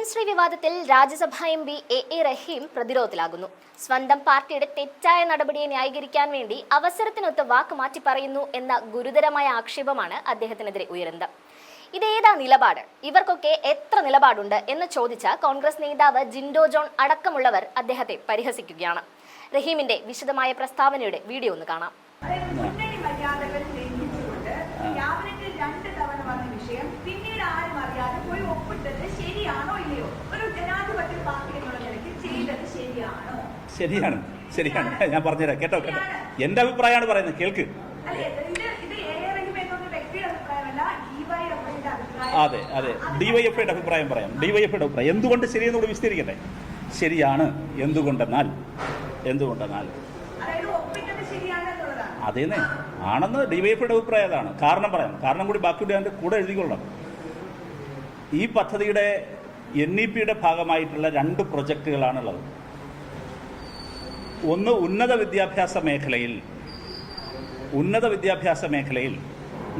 ശ്രീ വിവാദത്തിൽ രാജ്യസഭാ MP A റഹീം പ്രതിരോധത്തിലാകുന്നു. സ്വന്തം പാർട്ടിയുടെ തെറ്റായ നടപടിയെ ന്യായീകരിക്കാൻ വേണ്ടി അവസരത്തിനൊത്ത് വാക്ക് മാറ്റി പറയുന്നു എന്ന ഗുരുതരമായ ആക്ഷേപമാണ് അദ്ദേഹത്തിനെതിരെ ഉയരുന്നത്. ഇതേതാ നിലപാട്? ഇവർക്കൊക്കെ എത്ര നിലപാടുണ്ട് എന്ന് ചോദിച്ച കോൺഗ്രസ് നേതാവ് ജിൻഡോ ജോൺ അടക്കമുള്ളവർ അദ്ദേഹത്തെ പരിഹസിക്കുകയാണ്. റഹീമിന്റെ വിശദമായ പ്രസ്താവനയുടെ വീഡിയോ ഒന്ന് കാണാം. പിന്നീട് ആരും അറിയാതെ പോയി ഒപ്പിട്ടത് ശരിയാണോ ഇല്ലയോ? ഒരു ജനാധിപത്യ പാർട്ടി എന്നുള്ള നിലയ്ക്ക് ചെയ്തത് ശരിയാണോ? ശരിയാണ്. ഞാൻ പറഞ്ഞുതരാം, കേട്ടോ. എന്റെ അഭിപ്രായമാണ് പറയുന്നത്, കേൾക്ക്. അതെ, ഡിവൈഎഫ്ഐയുടെ അഭിപ്രായം പറയാം. ഡിവൈഎഫ്ഐയുടെ അഭിപ്രായം എന്തുകൊണ്ട് ശരിയെന്ന് കൂടി വിശദീകരിക്കട്ടെ. ശരിയാണ്. എന്തുകൊണ്ടെന്നാൽ അതേന്നെ ആണെന്ന് ഡിവൈഎഫ്ഐയുടെ അഭിപ്രായം. അതാണ് കാരണം പറയാം. കാരണം കൂടി ബാക്കിയുടെ അതിൻ്റെ കൂടെ എഴുതിക്കൊള്ളണം. ഈ പദ്ധതിയുടെ NEP-യുടെ ഭാഗമായിട്ടുള്ള 2 പ്രൊജക്റ്റുകളാണുള്ളത്. ഒന്ന് ഉന്നത വിദ്യാഭ്യാസ മേഖലയിൽ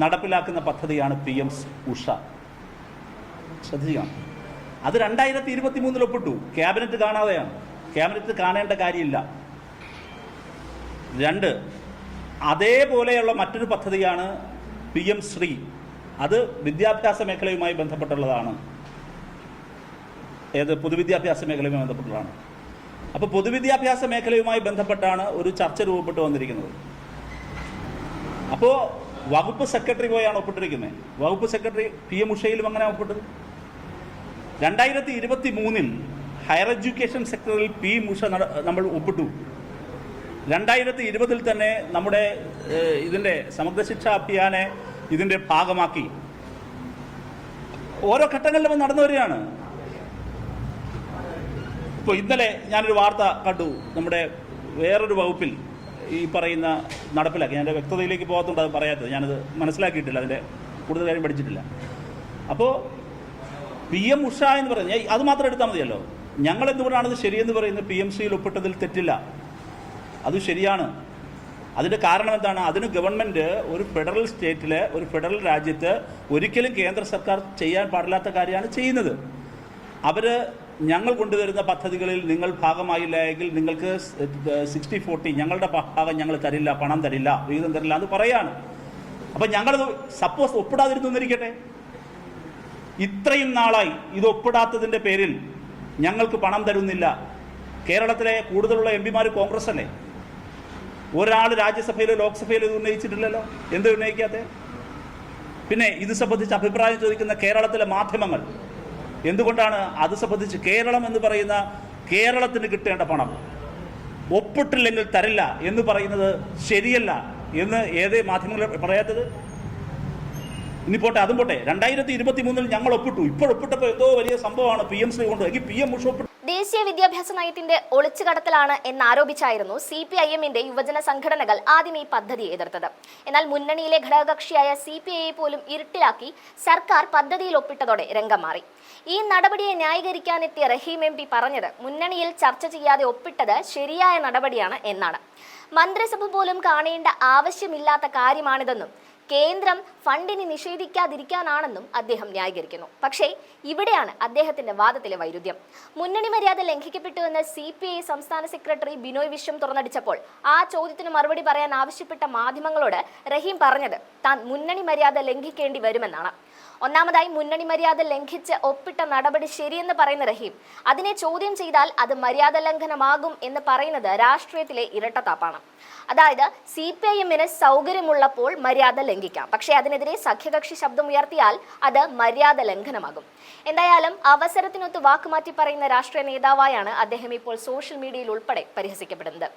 നടപ്പിലാക്കുന്ന പദ്ധതിയാണ് PM ഉഷ. ശ്രദ്ധിക്കണം, അത് 2023 ഒപ്പിട്ടു. ക്യാബിനറ്റ് കാണാതെയാണ്. ക്യാബിനറ്റ് കാണേണ്ട കാര്യമില്ല. 2, അതേപോലെയുള്ള മറ്റൊരു പദ്ധതിയാണ് PM ശ്രീ. അത് വിദ്യാഭ്യാസ മേഖലയുമായി ബന്ധപ്പെട്ടുള്ളതാണ്. പൊതുവിദ്യാഭ്യാസ മേഖലയുമായി ബന്ധപ്പെട്ടുള്ളതാണ്. അപ്പോൾ പൊതുവിദ്യാഭ്യാസ മേഖലയുമായി ബന്ധപ്പെട്ടാണ് ഒരു ചർച്ച രൂപപ്പെട്ട് വന്നിരിക്കുന്നത്. അപ്പോൾ വകുപ്പ് സെക്രട്ടറി പോയാണ് ഒപ്പിട്ടിരിക്കുന്നത്. വകുപ്പ് സെക്രട്ടറി PM ഉഷയിലും അങ്ങനെ ഒപ്പിട്ടത്. 2023 ഹയർ എഡ്യൂക്കേഷൻ സെക്ടറിൽ PM ഉഷ നമ്മൾ ഒപ്പിട്ടു. 2020 തന്നെ നമ്മുടെ ഇതിൻ്റെ സമഗ്ര ശിക്ഷാ അഭിയാനെ ഇതിൻ്റെ ഭാഗമാക്കി. ഓരോ ഘട്ടങ്ങളിലും നടന്നു വരികയാണ്. ഇപ്പോൾ ഇന്നലെ ഞാനൊരു വാർത്ത കണ്ടു. നമ്മുടെ വേറൊരു വകുപ്പിൽ ഈ പറയുന്ന നടപ്പിലാക്കി. ഞാൻ വ്യക്തതയിലേക്ക് പോകാത്തതുകൊണ്ട് അത് പറയാത്തത്. ഞാനത് മനസ്സിലാക്കിയിട്ടില്ല, അതിൻ്റെ കൂടുതൽ കാര്യം പഠിച്ചിട്ടില്ല. അപ്പോൾ PM ഉഷ എന്ന് പറയുന്നത് അത് മാത്രം എടുത്താൽ മതിയല്ലോ. ഞങ്ങൾ എന്തുകൊണ്ടാണത് ശരിയെന്ന് പറയുന്നത്? PM ശ്രീയിൽ ഒപ്പിട്ടതിൽ തെറ്റില്ല, അത് ശരിയാണ്. അതിൻ്റെ കാരണം എന്താണ്? അതിന് ഗവൺമെൻറ് ഒരു ഫെഡറൽ സ്റ്റേറ്റിലെ ഒരു ഫെഡറൽ രാജ്യത്ത് ഒരിക്കലും കേന്ദ്ര സർക്കാർ ചെയ്യാൻ പാടില്ലാത്ത കാര്യമാണ് ചെയ്യുന്നത്. ഞങ്ങൾ കൊണ്ടുവരുന്ന പദ്ധതികളിൽ നിങ്ങൾ ഭാഗമായില്ല എങ്കിൽ നിങ്ങൾക്ക് 60-40 ഞങ്ങളുടെ ഭാഗം ഞങ്ങൾ തരില്ല, പണം തരില്ല, വിഹിതം തരില്ല എന്ന് പറയാണ്. അപ്പം ഞങ്ങളത് സപ്പോസ് ഒപ്പിടാതിരുന്നിരിക്കട്ടെ. ഇത്രയും നാളായി ഇത് ഒപ്പിടാത്തതിൻ്റെ പേരിൽ ഞങ്ങൾക്ക് പണം തരുന്നില്ല. കേരളത്തിലെ കൂടുതലുള്ള MP-മാർ കോൺഗ്രസ് അല്ലേ? ഒരാൾ രാജ്യസഭയിലോ ലോക്സഭയിലോ ഇത് ഉന്നയിച്ചിട്ടില്ലല്ലോ. എന്ത് ഉന്നയിക്കാത്തെ? പിന്നെ ഇത് സംബന്ധിച്ച് അഭിപ്രായം ചോദിക്കുന്ന കേരളത്തിലെ മാധ്യമങ്ങൾ എന്തുകൊണ്ടാണ് അത് സംബന്ധിച്ച് കേരളം എന്ന് പറയുന്ന കേരളത്തിന് കിട്ടേണ്ട പണം ഒപ്പിട്ടില്ലെങ്കിൽ തരില്ല എന്ന് പറയുന്നത് ശരിയല്ല എന്ന് ഏതേ മാധ്യമങ്ങൾ പറയാത്തത്? ഇനി പോട്ടെ, അതും പോട്ടെ. 2023 ഞങ്ങൾ ഒപ്പിട്ടു. ഇപ്പോൾ ഒപ്പിട്ടപ്പോൾ എന്തോ വലിയ സംഭവമാണ് PM ശ്രീ കൊണ്ട്. PM ഉഷ ഒപ്പിട്ടു. ദേശീയ വിദ്യാഭ്യാസ നയത്തിന്റെ ഒളിച്ചുകടത്തലാണ് എന്നാരോപിച്ചായിരുന്നു CPIM-ന്റെ യുവജന സംഘടനകൾ ആദ്യം ഈ പദ്ധതി എതിർത്തത്. എന്നാൽ മുന്നണിയിലെ ഘടകകക്ഷിയായ CPI പോലും ഇരുട്ടിലാക്കി സർക്കാർ പദ്ധതിയിൽ ഒപ്പിട്ടതോടെ രംഗം മാറി. ഈ നടപടിയെ ന്യായീകരിക്കാനെത്തിയ റഹീം MP പറഞ്ഞത് മുന്നണിയിൽ ചർച്ച ചെയ്യാതെ ഒപ്പിട്ടത് ശരിയായ നടപടിയാണ് എന്നാണ്. മന്ത്രിസഭ പോലും കാണേണ്ട ആവശ്യമില്ലാത്ത കാര്യമാണിതെന്നും കേന്ദ്രം ഫണ്ടിനെ നിഷേധിക്കാതിരിക്കാനാണെന്നും അദ്ദേഹം ന്യായീകരിക്കുന്നു. പക്ഷേ ഇവിടെയാണ് അദ്ദേഹത്തിന്റെ വാദത്തിലെ വൈരുദ്ധ്യം. മുന്നണി മര്യാദ ലംഘിക്കപ്പെട്ടുവെന്ന് CPI സംസ്ഥാന സെക്രട്ടറി ബിനോയ് വിശ്വം തുറന്നടിച്ചപ്പോൾ ആ ചോദ്യത്തിന് മറുപടി പറയാൻ ആവശ്യപ്പെട്ട മാധ്യമങ്ങളോട് റഹീം പറഞ്ഞത് താൻ മുന്നണി മര്യാദ ലംഘിക്കേണ്ടി വരുമെന്നാണ്. ഒന്നാമതായി, മുന്നണി മര്യാദ ലംഘിച്ച് ഒപ്പിട്ട നടപടി ശരിയെന്ന് പറയുന്ന റഹീം അതിനെ ചോദ്യം ചെയ്താൽ അത് മര്യാദ ലംഘനമാകും എന്ന് പറയുന്നത് രാഷ്ട്രീയത്തിലെ ഇരട്ടത്താപ്പാണ്. അതായത് CPIM-ന് സൗകര്യമുള്ളപ്പോൾ മര്യാദ ലംഘിക്കാം, പക്ഷേ അതിനെതിരെ സഖ്യകക്ഷി ശബ്ദമുയർത്തിയാൽ അത് മര്യാദ ലംഘനമാകും. എന്തായാലും അവസരത്തിനൊത്ത് വാക്കുമാറ്റി പറയുന്ന രാഷ്ട്രീയ നേതാവായാണ് അദ്ദേഹം ഇപ്പോൾ സോഷ്യൽ മീഡിയയിൽ ഉൾപ്പെടെ പരിഹസിക്കപ്പെടുന്നത്.